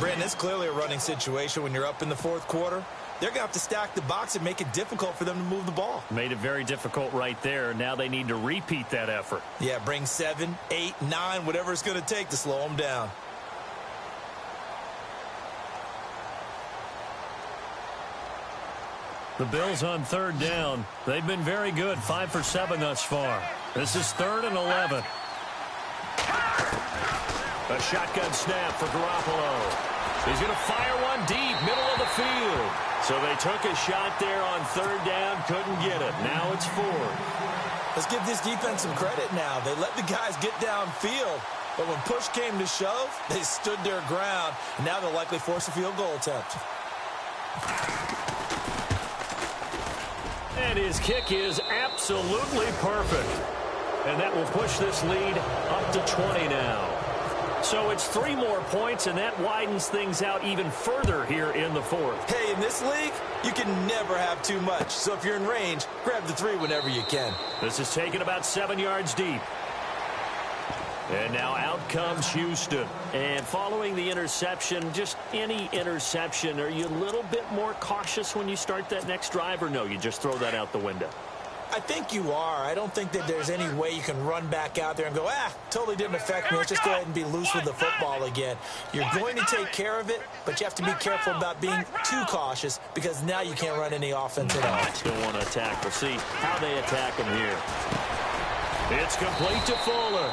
Brandon, it's clearly a running situation when you're up in the fourth quarter. They're going to have to stack the box and make it difficult for them to move the ball. Made it very difficult right there. Now they need to repeat that effort. Yeah, bring 7, 8, 9, whatever it's going to take to slow them down. The Bills on 3rd down. They've been very good, 5 for 7 thus far. This is 3rd and 11. A shotgun snap for Garoppolo. He's going to fire one deep, middle of the field. So they took a shot there on 3rd down, couldn't get it. Now it's 4th. Let's give this defense some credit now. They let the guys get downfield, but when push came to shove, they stood their ground, and now they'll likely force a field goal attempt. And his kick is absolutely perfect. And that will push this lead up to 20 now. So it's 3 more points, and that widens things out even further here in the 4th. Hey, in this league, you can never have too much. So if you're in range, grab the 3 whenever you can. This is taken about 7 yards deep. And now out comes Houston. And following the interception, just any interception, are you a little bit more cautious when you start that next drive, or no, you just throw that out the window? I think you are. I don't think that there's any way you can run back out there and go, totally didn't affect me. Let's just go ahead and be loose with the football again. You're going to take care of it, but you have to be careful about being too cautious because now you can't run any offense at all. Still want to attack. We'll see how they attack him here. It's complete to Fuller.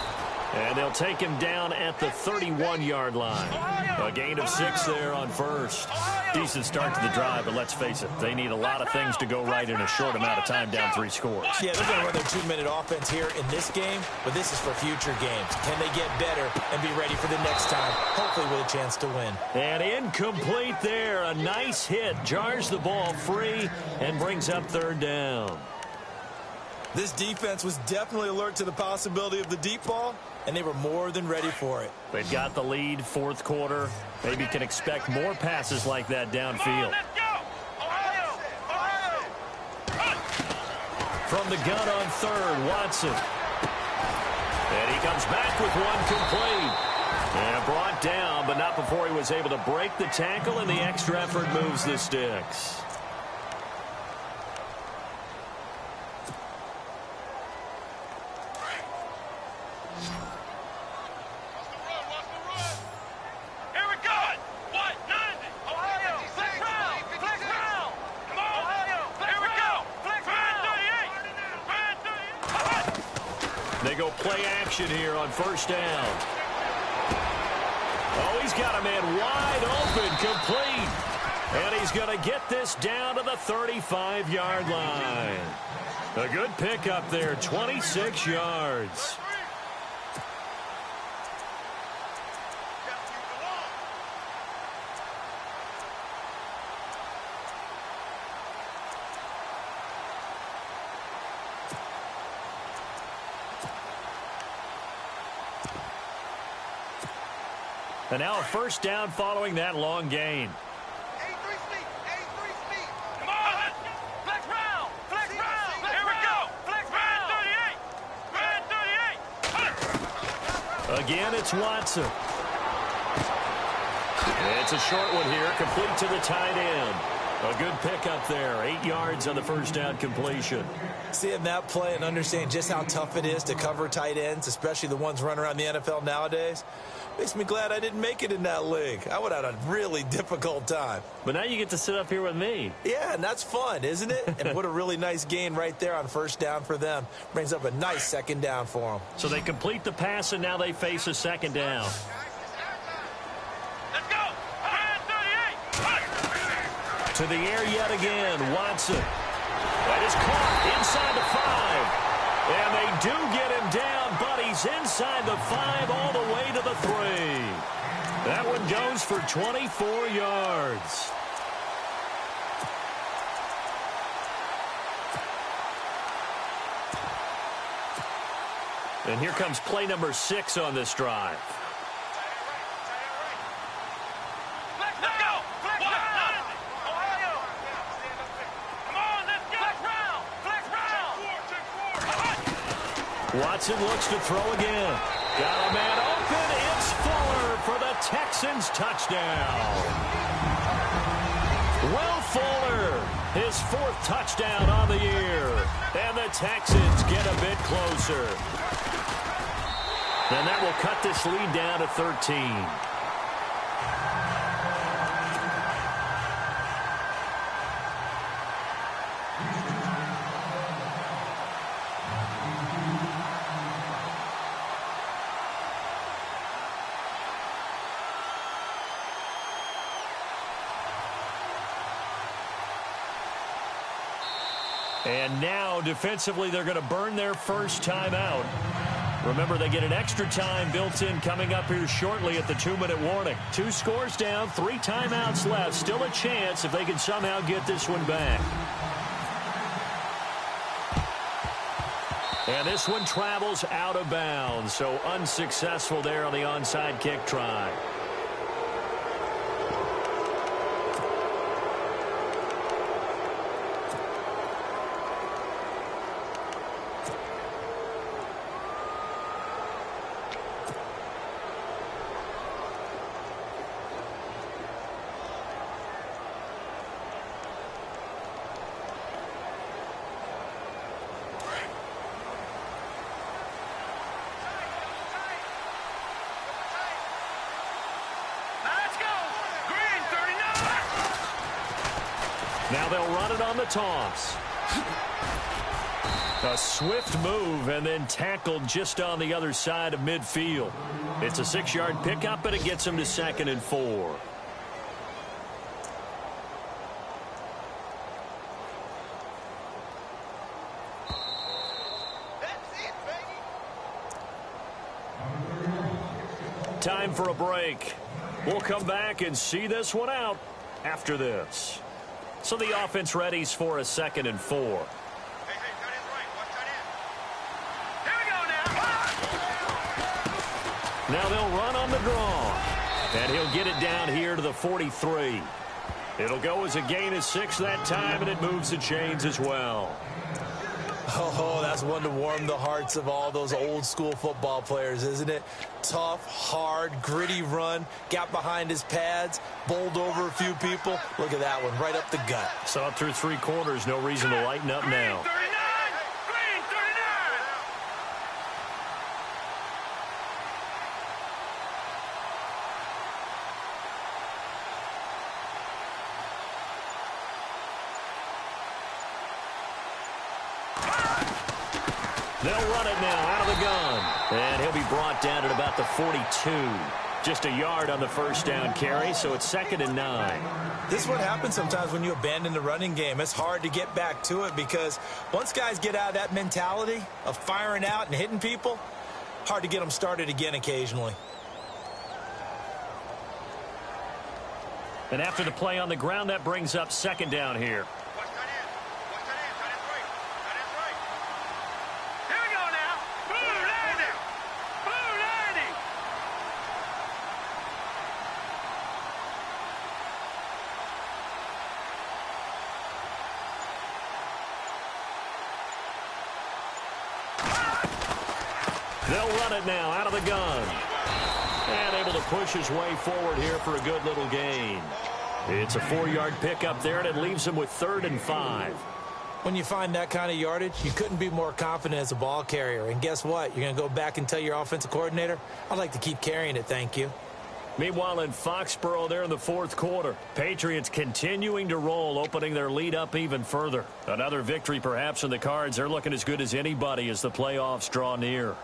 And they'll take him down at the 31-yard line. A gain of 6 there on 1st. Decent start to the drive, but let's face it, they need a lot of things to go right in a short amount of time, down 3 scores. Yeah, they're going to run their 2-minute offense here in this game, but this is for future games. Can they get better and be ready for the next time, hopefully with a chance to win? And incomplete there. A nice hit. Jars the ball free and brings up 3rd down. This defense was definitely alert to the possibility of the deep ball, and they were more than ready for it. They've got the lead, 4th quarter. Maybe can expect more passes like that downfield. From the gun on 3rd, Watson. And he comes back with one complete. And brought down, but not before he was able to break the tackle, and the extra effort moves the sticks. They go play action here on 1st down. Oh, he's got a man wide open, complete. And he's going to get this down to the 35-yard line. A good pickup there, 26 yards. And now a 1st down following that long gain. Come on! Flex round! Flex round! Here we go! Flex round! 38! Again, it's Watson. It's a short one here, complete to the tight end. A good pickup there, 8 yards on the 1st down completion. Seeing that play and understanding just how tough it is to cover tight ends, especially the ones running around the NFL nowadays. Makes me glad I didn't make it in that league. I would have had a really difficult time. But now you get to sit up here with me. Yeah, and that's fun, isn't it? And what a really nice gain right there on first down for them. Brings up a nice second down for them. So they complete the pass, and now they face a second down. Let's go. 38. To the air yet again, Watson. That is caught inside the 5. And they do get him down, but he's inside the 5 all the way to the 3. That one goes for 24 yards. And here comes play number 6 on this drive. Let's go. Flex round. Ohio. Come on, let's go. Flex round. Watson looks to throw again. Got a man open. It's Fuller for the Texans touchdown. Will Fuller, his 4th touchdown on the year. And the Texans get a bit closer. And that will cut this lead down to 13. And now, defensively, they're going to burn their first timeout. Remember, they get an extra time built in coming up here shortly at the 2-minute warning. 2 scores down, 3 timeouts left. Still a chance if they can somehow get this one back. And this one travels out of bounds, so unsuccessful there on the onside kick try. Now they'll run it on the toss. A swift move and then tackled just on the other side of midfield. It's a 6-yard pickup, but it gets them to 2nd and 4. Time for a break. We'll come back and see this one out after this. So the offense readies for a 2nd and 4. Hey, tight end's right. Watch tight end. Here we go now. Now they'll run on the draw. And he'll get it down here to the 43. It'll go as a gain of 6 that time, and it moves the chains as well. Oh, that's one to warm the hearts of all those old-school football players, isn't it? Tough, hard, gritty run, got behind his pads, bowled over a few people. Look at that one, right up the gut. Saw it through 3 quarters, no reason to lighten up now. Green 39. They'll run it now out of the gun. And he'll be brought down at about the 42. Just a yard on the first down carry, so it's 2nd and 9. This is what happens sometimes when you abandon the running game. It's hard to get back to it because once guys get out of that mentality of firing out and hitting people, hard to get them started again occasionally. And after the play on the ground, that brings up 2nd down here. Watch tight end. Watch tight end. Tight end's right. Tight end's right. Here we go now. Blue landing. Blue landing. They'll run it now out of the gun. And able to push his way forward here for a good little gain. It's a 4-yard pickup there, and it leaves him with 3rd and 5. When you find that kind of yardage, you couldn't be more confident as a ball carrier. And guess what? You're going to go back and tell your offensive coordinator, I'd like to keep carrying it, thank you. Meanwhile, in Foxborough there in the fourth quarter, Patriots continuing to roll, opening their lead up even further. Another victory perhaps in the cards. They're looking as good as anybody as the playoffs draw near.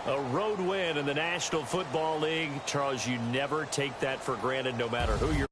A road win in the National Football League. Charles, you never take that for granted no matter who you're